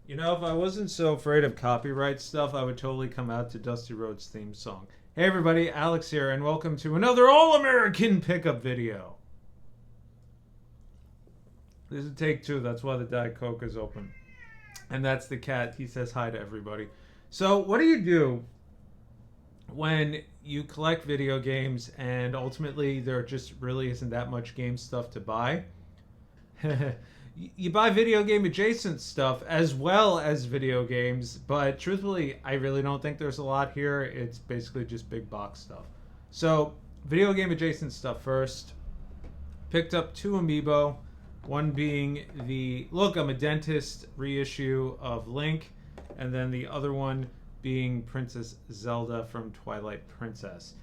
You know, if I wasn't so afraid of copyright stuff, I would totally come out to Dusty Rhodes' theme song. Hey everybody, Alex here, and welcome to another All-American pickup video. This is take two, that's why the Diet Coke is open. And that's the cat, he says hi to everybody. So, what do you do when you collect video games and ultimately there just really isn't that much game stuff to buy? You buy video game adjacent stuff as well as video games, but truthfully, I really don't think there's a lot here. It's basically just big box stuff. So, video game adjacent stuff first. Picked up two amiibo, one being the Look, I'm a Dentist reissue of Link, and then the other one being Princess Zelda from Twilight Princess.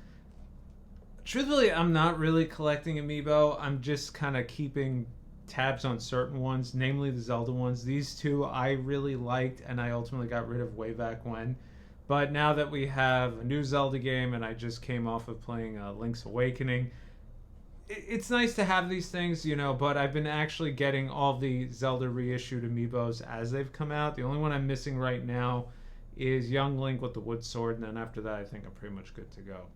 Truthfully, I'm not really collecting amiibo. I'm just kind of keeping tabs on certain ones, namely the Zelda ones. These two I really liked and I ultimately got rid of way back when. But now that we have a new Zelda game and I just came off of playing Link's Awakening, it's nice to have these things, you know, but I've been actually getting all the Zelda reissued amiibos as they've come out. The only one I'm missing right now is Young Link with the wood sword, and then after that I think I'm pretty much good to go.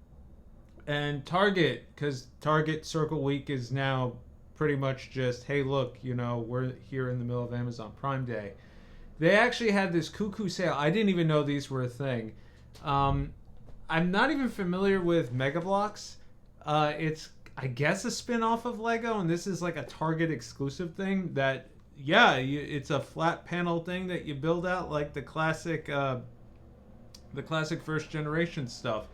And Target, because Target Circle Week is now pretty much just, hey, look, you know, we're here in the middle of Amazon Prime Day. They actually had this cuckoo sale. I didn't even know these were a thing. I'm not even familiar with Mega Bloks. It's, I guess, a spin-off of Lego, and this is like a Target exclusive thing that, yeah, it's a flat panel thing that you build out like the classic first generation stuff.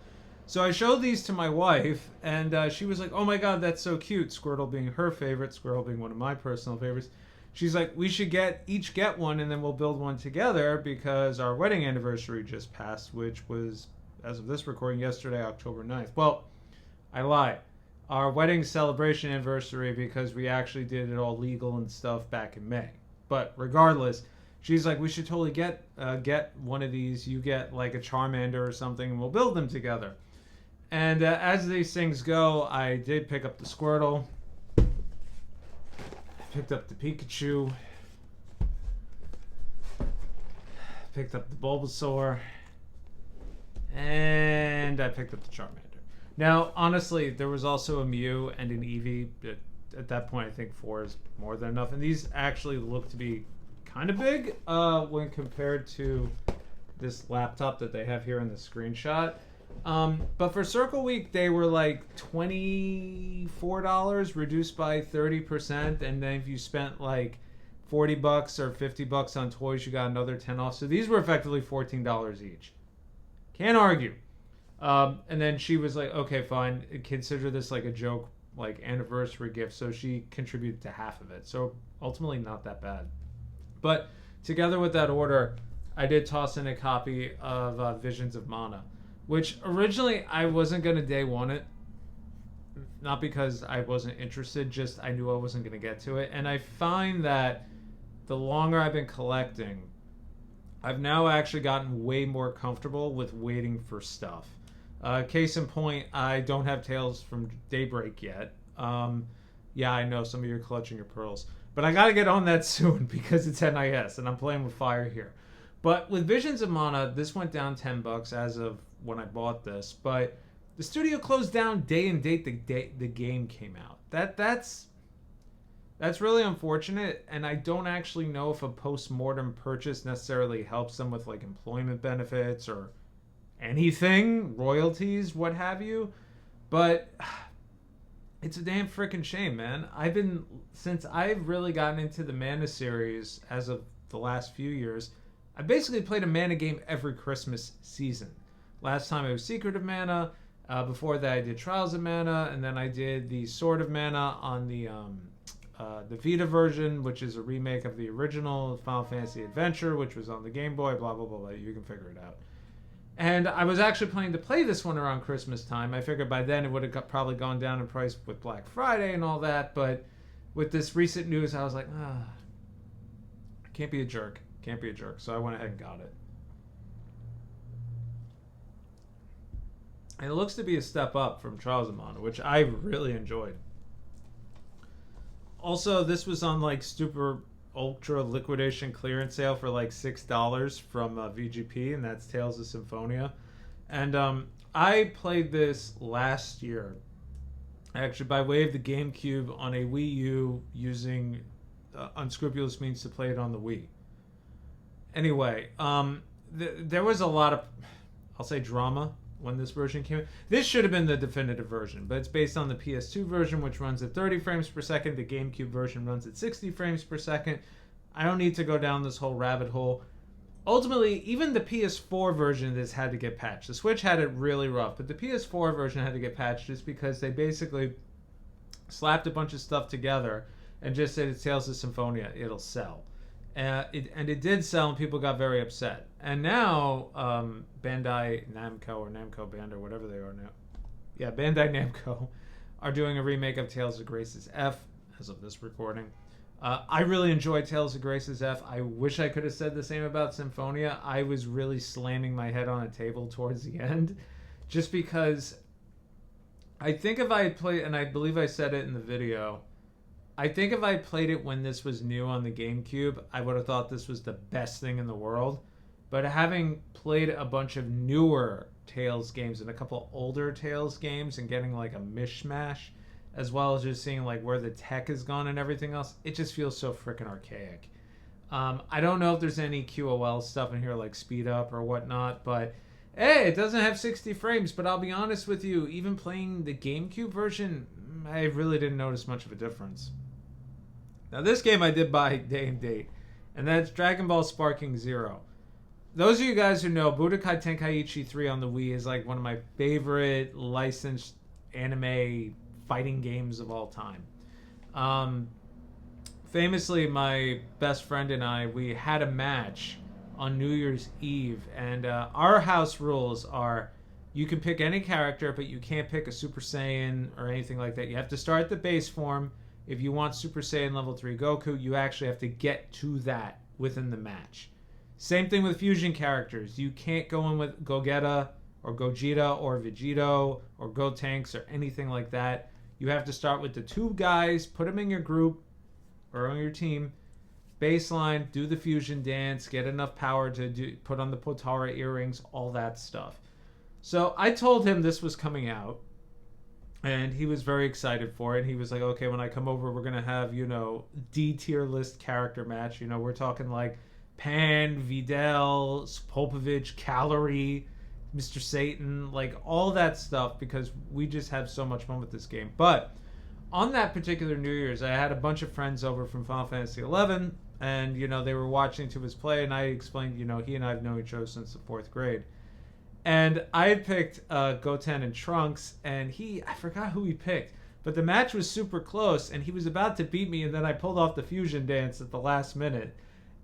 So I showed these to my wife, and she was like, oh my god, that's so cute. Squirtle being her favorite, Squirtle being one of my personal favorites. She's like, we should each get one, and then we'll build one together, because our wedding anniversary just passed, which was, as of this recording, yesterday, October 9th. Well, I lie. Our wedding celebration anniversary, because we actually did it all legal and stuff back in May. But regardless, she's like, we should totally get one of these. You get like a Charmander or something, and we'll build them together. And as these things go, I did pick up the Squirtle. I picked up the Pikachu. Picked up the Bulbasaur. And I picked up the Charmander. Now, honestly, there was also a Mew and an Eevee. At that point, I think 4 is more than enough. And these actually look to be kind of big when compared to this laptop that they have here in the screenshot. But for Circle Week, they were like $24, reduced by 30%. And then if you spent like $40 or $50 on toys, you got another 10 off. So these were effectively $14 each. Can't argue. And then she was like, okay, fine. Consider this like a joke, like anniversary gift. So she contributed to half of it. So ultimately not that bad. But together with that order, I did toss in a copy of Visions of Mana, which originally I wasn't going to day one it. Not because I wasn't interested, just I knew I wasn't going to get to it. And I find that the longer I've been collecting, I've now actually gotten way more comfortable with waiting for stuff. Case in point, I don't have Tales from Daybreak yet. Yeah, I know some of you are clutching your pearls. But I got to get on that soon because it's NIS and I'm playing with fire here. But with Visions of Mana, this went down $10 as of when I bought this. But the studio closed down day and date the game came out. That's really unfortunate, and I don't actually know if a post-mortem purchase necessarily helps them with like employment benefits or anything, royalties, what have you. But it's a damn freaking shame, man. Since I've really gotten into the Mana series as of the last few years, I basically played a Mana game every Christmas season. Last time it was Secret of Mana. Before that I did Trials of Mana, and then I did the Sword of Mana on the Vita version, which is a remake of the original Final Fantasy Adventure, which was on the Game Boy, blah, blah, blah, blah. You can figure it out. And I was actually planning to play this one around Christmas time. I figured by then it would have probably gone down in price with Black Friday and all that, but with this recent news, I was like, can't be a jerk. Can't be a jerk. So I went ahead and got it. And it looks to be a step up from Trials of Mana, which I really enjoyed. Also, this was on like super ultra liquidation clearance sale for like $6 from VGP, and that's Tales of Symphonia. And I played this last year, actually by way of the GameCube on a Wii U using unscrupulous means to play it on the Wii. Anyway, there was a lot of, I'll say, drama when this version came out. This should have been the definitive version, but it's based on the PS2 version, which runs at 30 frames per second. The GameCube version runs at 60 frames per second. I don't need to go down this whole rabbit hole. Ultimately, even the PS4 version of this had to get patched. The Switch had it really rough, but the PS4 version had to get patched just because they basically slapped a bunch of stuff together and just said it's Tales of Symphonia, it'll sell. It did sell, and people got very upset. And now Bandai Namco, or Namco Bandai, whatever they are now. Yeah, Bandai Namco are doing a remake of Tales of Graces F as of this recording. I really enjoyed Tales of Graces F. I wish I could have said the same about Symphonia. I was really slamming my head on a table towards the end, just because I think if I had played, and I believe I said it in the video, I think if I played it when this was new on the GameCube, I would have thought this was the best thing in the world. But having played a bunch of newer Tales games and a couple older Tales games and getting like a mishmash, as well as just seeing like where the tech has gone and everything else, it just feels so freaking archaic. I don't know if there's any QOL stuff in here like speed up or whatnot, but hey, it doesn't have 60 frames. But I'll be honest with you, even playing the GameCube version, I really didn't notice much of a difference. Now this game I did buy day and date, and that's Dragon Ball Sparking Zero. Those of you guys who know, Budokai Tenkaichi 3 on the Wii is like one of my favorite licensed anime fighting games of all time. Famously, my best friend and I, we had a match on New Year's Eve, and our house rules are you can pick any character, but you can't pick a Super Saiyan or anything like that. You have to start the base form. If you want Super Saiyan level 3 Goku, you actually have to get to that within the match. Same thing with fusion characters. You can't go in with Gogeta or Gogeta or Vegito or Gotenks or anything like that. You have to start with the two guys, put them in your group or on your team, baseline, do the fusion dance, get enough power to put on the Potara earrings, all that stuff. So I told him this was coming out, and he was very excited for it. He was like, okay, when I come over, we're going to have, D-tier list character match. We're talking like Pan, Videl, Popovich, Calorie, Mr. Satan, like all that stuff, because we just have so much fun with this game. But on that particular New Year's, I had a bunch of friends over from Final Fantasy XI, and, they were watching to his play, and I explained, he and I have known each other since the 4th grade. And I had picked Goten and Trunks, and I forgot who he picked, but the match was super close, and he was about to beat me, and then I pulled off the fusion dance at the last minute.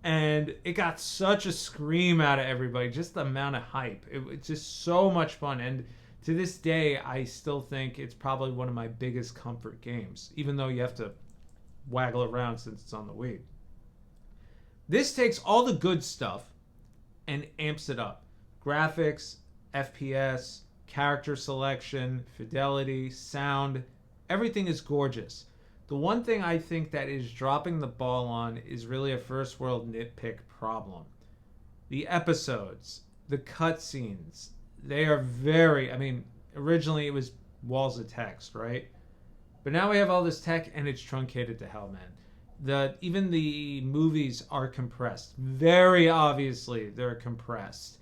And it got such a scream out of everybody, just the amount of hype. It's just so much fun. And to this day, I still think it's probably one of my biggest comfort games, even though you have to waggle around since it's on the Wii. This takes all the good stuff and amps it up. Graphics, FPS, character selection, fidelity, sound, everything is gorgeous. The one thing I think that is dropping the ball on is really a first world nitpick problem. The episodes, the cutscenes, they are originally it was walls of text, right? But now we have all this tech and it's truncated to hell, man. Even the movies are compressed. Very obviously, they're compressed.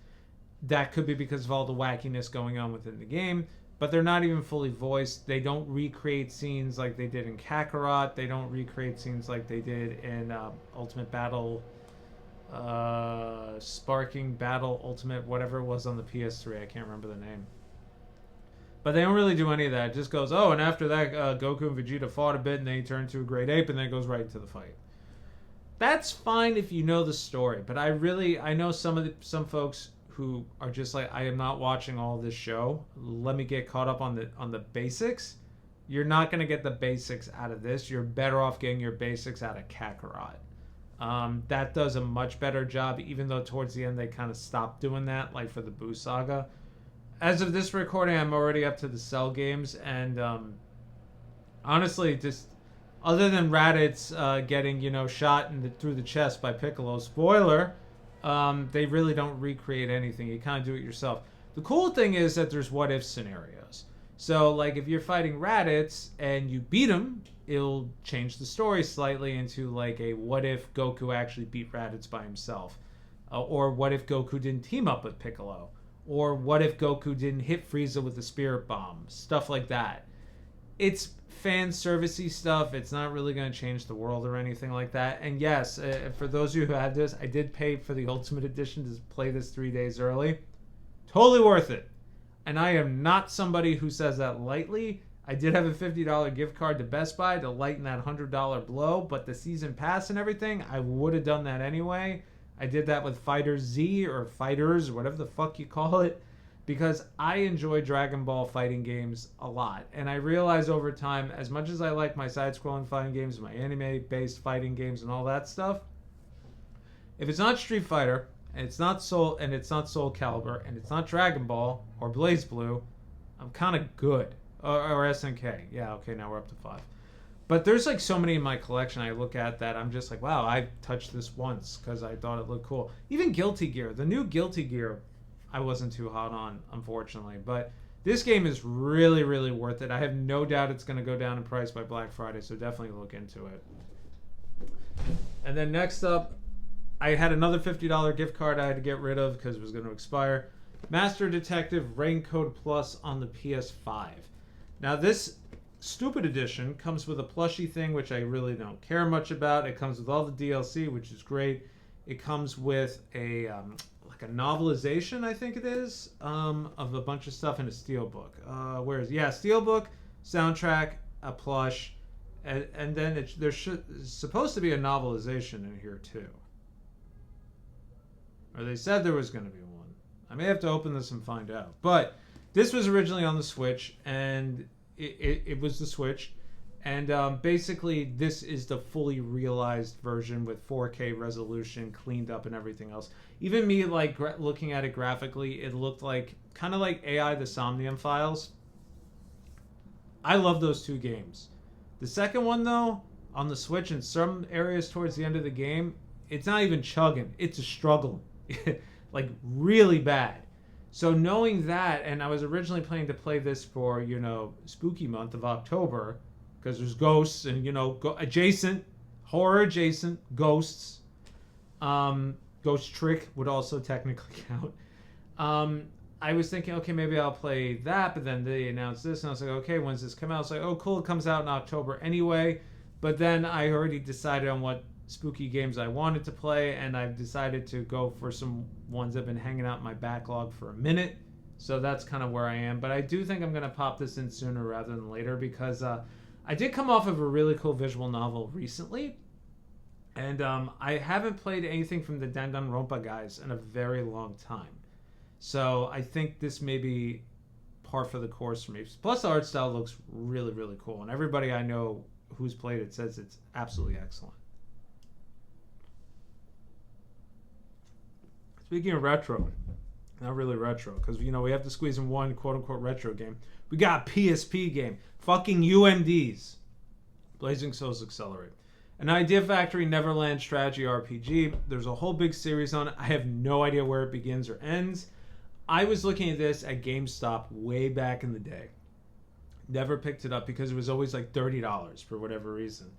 That could be because of all the wackiness going on within the game. But they're not even fully voiced. They don't recreate scenes like they did in Kakarot. They don't recreate scenes like they did in Ultimate Battle, Sparking Battle Ultimate, whatever it was on the PS3. I can't remember the name. But they don't really do any of that. It just goes, and after that, Goku and Vegeta fought a bit, and then he turned to a great ape, and then it goes right into the fight. That's fine if you know the story. But I know some folks who are just like, I am not watching all this show. Let me get caught up on the basics. You're not going to get the basics out of this. You're better off getting your basics out of Kakarot. That does a much better job, even though towards the end they kind of stopped doing that, like for the Boo Saga. As of this recording, I'm already up to the Cell games, and honestly, just other than Raditz getting, shot through the chest by Piccolo, spoiler, they really don't recreate anything. You kind of do it yourself. The cool thing is that there's what if scenarios. So, like, if you're fighting Raditz and you beat him, it'll change the story slightly into, like, a what if Goku actually beat Raditz by himself. Or what if Goku didn't team up with Piccolo? Or what if Goku didn't hit Frieza with the Spirit Bomb? Stuff like that. It's fan servicey stuff. It's not really going to change the world or anything like that. And yes, for those of you who had this, I did pay for the Ultimate Edition to play this 3 days early. Totally worth it. And I am not somebody who says that lightly. I did have a $50 gift card to Best Buy to lighten that $100 blow, but the season pass and everything, I would have done that anyway. I did that with Fighter Z or Fighters or whatever the fuck you call it, because I enjoy Dragon Ball fighting games a lot. And I realize over time, as much as I like my side-scrolling fighting games, my anime-based fighting games and all that stuff, if it's not Street Fighter, and it's not Soul Calibur, and it's not Dragon Ball or BlazBlue, I'm kind of good. Or SNK. Yeah, okay, now we're up to 5. But there's like so many in my collection I look at that I'm just like, wow, I touched this once because I thought it looked cool. Even Guilty Gear. The new Guilty Gear, I wasn't too hot on, unfortunately. But this game is really, really worth it. I have no doubt it's going to go down in price by Black Friday, so definitely look into it. And then next up, I had another $50 gift card I had to get rid of because it was going to expire. Master Detective Raincoat Plus on the PS5. Now this stupid edition comes with a plushie thing, which I really don't care much about. It comes with all the DLC, which is great. It comes with a like a novelization, I think it is, of a bunch of stuff in a steelbook. Steelbook, soundtrack, a plush, and then there's supposed to be a novelization in here too. Or they said there was going to be one. I may have to open this and find out. But this was originally on the Switch, and it was the Switch. And basically, this is the fully realized version with 4K resolution, cleaned up and everything else. Even me, like, looking at it graphically, it looked like, kind of like AI the Somnium Files. I love those two games. The second one, though, on the Switch, in some areas towards the end of the game, it's not even chugging. It's a struggle. Like, really bad. So knowing that, and I was originally planning to play this for, spooky month of October, because there's ghosts and, horror adjacent, ghosts. Ghost Trick would also technically count. I was thinking, okay, maybe I'll play that, but then they announced this, and I was like, okay, when's this come out? I was like, oh, cool, it comes out in October anyway. But then I already decided on what spooky games I wanted to play, and I've decided to go for some ones that have been hanging out in my backlog for a minute. So that's kind of where I am. But I do think I'm going to pop this in sooner rather than later, because I did come off of a really cool visual novel recently, and I haven't played anything from the Danganronpa guys in a very long time. So I think this may be par for the course for me. Plus the art style looks really, really cool, and everybody I know who's played it says it's absolutely excellent. Speaking of retro, not really retro, because we have to squeeze in one quote-unquote retro game. We got a PSP game. Fucking UMDs. Blazing Souls Accelerate. An Idea Factory Neverland strategy RPG. There's a whole big series on it. I have no idea where it begins or ends. I was looking at this at GameStop way back in the day. Never picked it up because it was always like $30 for whatever reason.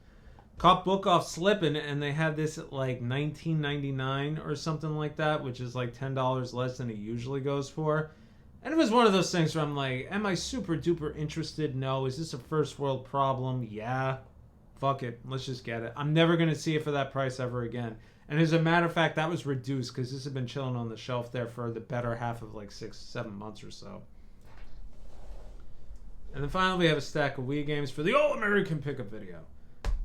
Caught Book Off slipping, and they had this at like $19.99 or something like that, which is like $10 less than it usually goes for. And it was one of those things where I'm like, am I super duper interested? No. Is this a first world problem? Yeah. Fuck it. Let's just get it. I'm never going to see it for that price ever again. And as a matter of fact, that was reduced because this had been chilling on the shelf there for the better half of like 6-7 months or so. And then finally, we have a stack of Wii games for the All-American Pickup Video.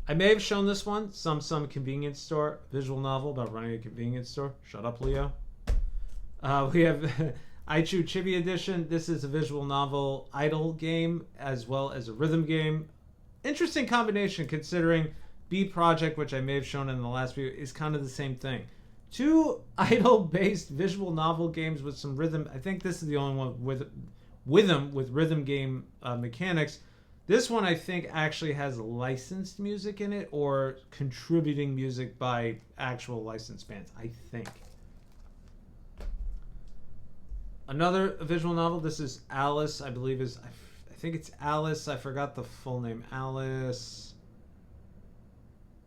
I may have shown this one, some convenience store visual novel about running a convenience store. Shut up, Leo. We have Aichu Chibi Edition. This is a visual novel idle game as well as a rhythm game. Interesting combination considering B Project, which I may have shown in the last video, is kind of the same thing. Two idle-based visual novel games with some rhythm. I think this is the only one with rhythm game mechanics. This one I think actually has licensed music in it or contributing music by actual licensed bands, I think. Another visual novel. This is Alice, I believe I think it's Alice. I forgot the full name. Alice.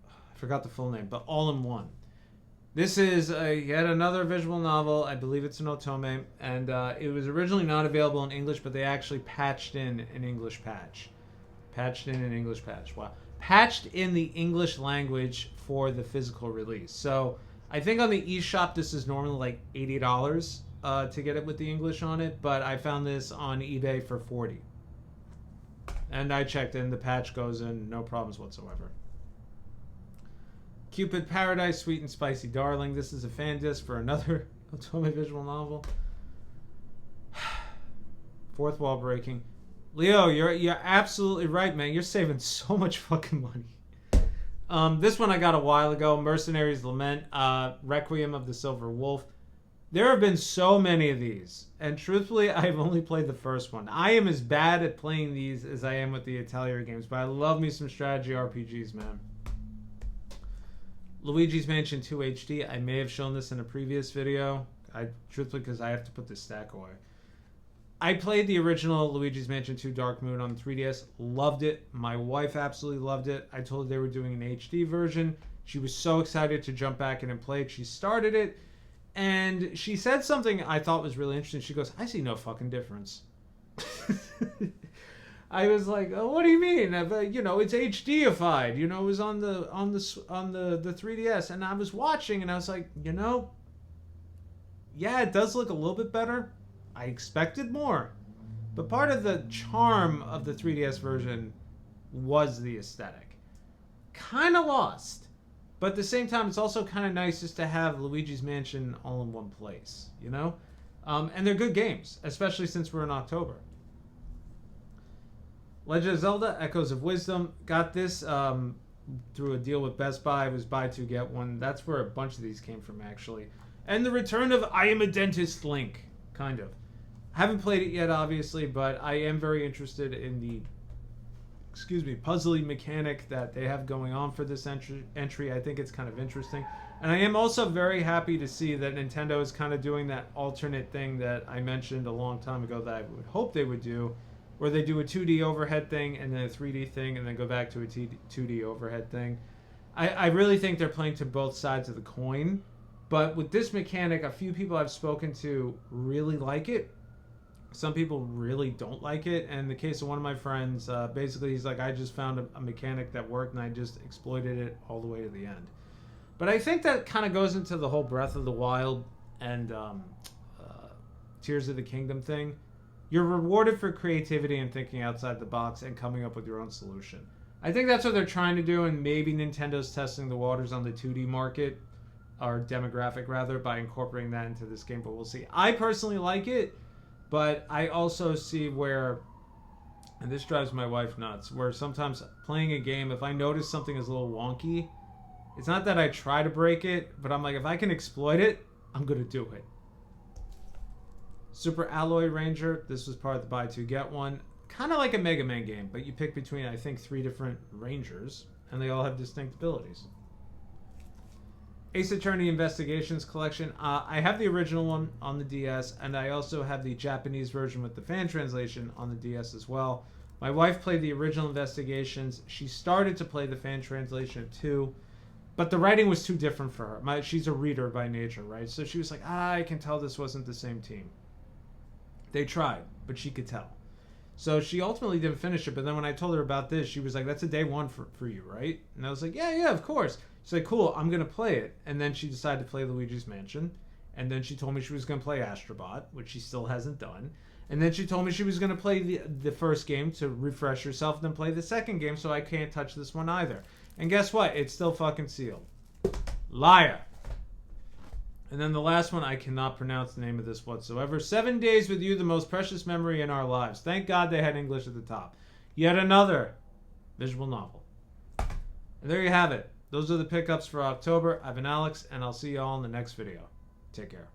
I forgot the full name, but all in one. This is yet another visual novel. I believe it's an otome, and it was originally not available in English, but they actually patched in an English patch. Patched in an English patch. Wow. Patched in the English language for the physical release. So I think on the eShop this is normally like $80 to get it with the English on it, but I found this on eBay for $40. And I checked in, the patch goes in, no problems whatsoever. Cupid Paradise, Sweet and Spicy Darling. This is a fan disc for another otome visual novel. Fourth wall breaking. Leo, you're absolutely right, man. You're saving so much fucking money. This one I got a while ago. Mercenary's Lament, Requiem of the Silver Wolf. There have been so many of these, and truthfully, I've only played the first one. I am as bad at playing these as I am with the Atelier games, but I love me some strategy RPGs, man. Luigi's Mansion 2 HD. I may have shown this in a previous video. Truthfully, because I have to put this stack away. I played the original Luigi's Mansion 2 Dark Moon on the 3DS. Loved it. My wife absolutely loved it. I told her they were doing an HD version. She was so excited to jump back in and play it. She started it, and she said something I thought was really interesting. She goes, "I see no fucking difference." I was like, "Oh, what do you mean? You know, it's HDified. You know, it was on the 3DS." And I was watching, and I was like, you know, yeah, it does look a little bit better. I expected more. But part of the charm of the 3DS version was the aesthetic. Kind of lost. But at the same time, it's also kind of nice just to have Luigi's Mansion all in one place, you know? And they're good games, especially since we're in October. Legend of Zelda, Echoes of Wisdom. Got this through a deal with Best Buy. It was buy two, get one. That's where a bunch of these came from, actually. And the return of I Am a Dentist Link, kind of. Haven't played it yet, obviously, but I am very interested in the, puzzly mechanic that they have going on for this entry. I think it's kind of interesting. And I am also very happy to see that Nintendo is kind of doing that alternate thing that I mentioned a long time ago that I would hope they would do, where they do a 2D overhead thing and then a 3D thing and then go back to a 2D overhead thing. I really think they're playing to both sides of the coin. But with this mechanic, a few people I've spoken to really like it. Some people really don't like it. And in the case of one of my friends, basically he's like, I just found a mechanic that worked and I just exploited it all the way to the end. But I think that kind of goes into the whole Breath of the Wild and Tears of the Kingdom thing. You're rewarded for creativity and thinking outside the box and coming up with your own solution. I think that's what they're trying to do, and maybe Nintendo's testing the waters on the 2D market, or demographic rather, by incorporating that into this game, but we'll see. I personally like it, but I also see where, and this drives my wife nuts, where sometimes playing a game, if I notice something is a little wonky, it's not that I try to break it, but I'm like, if I can exploit it, I'm going to do it. Super Alloy Ranger, this was part of the buy two get one. Kind of like a Mega Man game, but you pick between, I think, 3 different Rangers, and they all have distinct abilities. Ace Attorney Investigations Collection. I have the original one on the DS, and I also have the Japanese version with the fan translation on the DS as well. My wife played the original Investigations. She started to play the fan translation too, but the writing was too different for her. She's a reader by nature, right? So she was like, I can tell this wasn't the same team. They tried, but she could tell. So she ultimately didn't finish it, but then when I told her about this, she was like, that's a day one for you, right? And I was like, yeah, of course. She's like, cool, I'm going to play it. And then she decided to play Luigi's Mansion. And then she told me she was going to play Astrobot, which she still hasn't done. And then she told me she was going to play the first game to refresh herself, and then play the second game, so I can't touch this one either. And guess what? It's still fucking sealed. Liar. And then the last one, I cannot pronounce the name of this whatsoever. 7 Days with You, the most precious memory in our lives. Thank God they had English at the top. Yet another visual novel. And there you have it. Those are the pickups for October. I've been Alex, and I'll see you all in the next video. Take care.